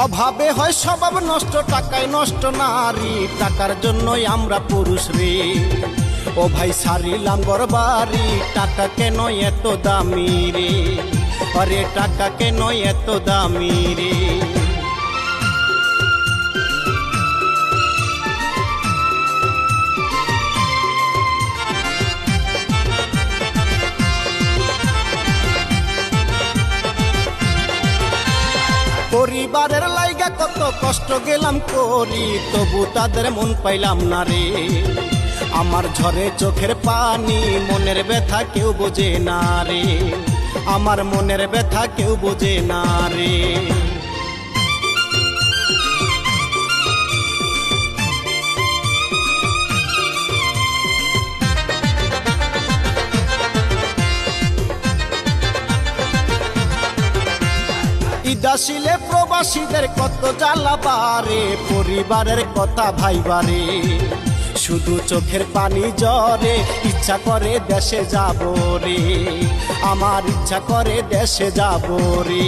অভাবে হয় স্বভাব নষ্ট, টাকায় নষ্ট নারী, টাকার জন্যই আমরা পুরুষ রে। ও ভাই সারিলাম ঘরবাড়ি, টাকা কেন এত দামি রে, আরে টাকা কেন এত দামি রে। পরিবারের লাইগা কত কষ্ট গেলাম করি, তবু তাদের মন পাইলাম না রে। আমার ঝরে চোখের পানি, মনের ব্যথা কেউ বোঝে না রে, আমার মনের ব্যথা কেউ বোঝে না রে। ঈদ আসিলে প্রবাসীদের কত জ্বালা বারে, পরিবারের কথা ভাইবারে, শুধু চোখের পানি ঝরে, ইচ্ছা করে দেশে যাব রে, আমার ইচ্ছা করে দেশে যাব রে।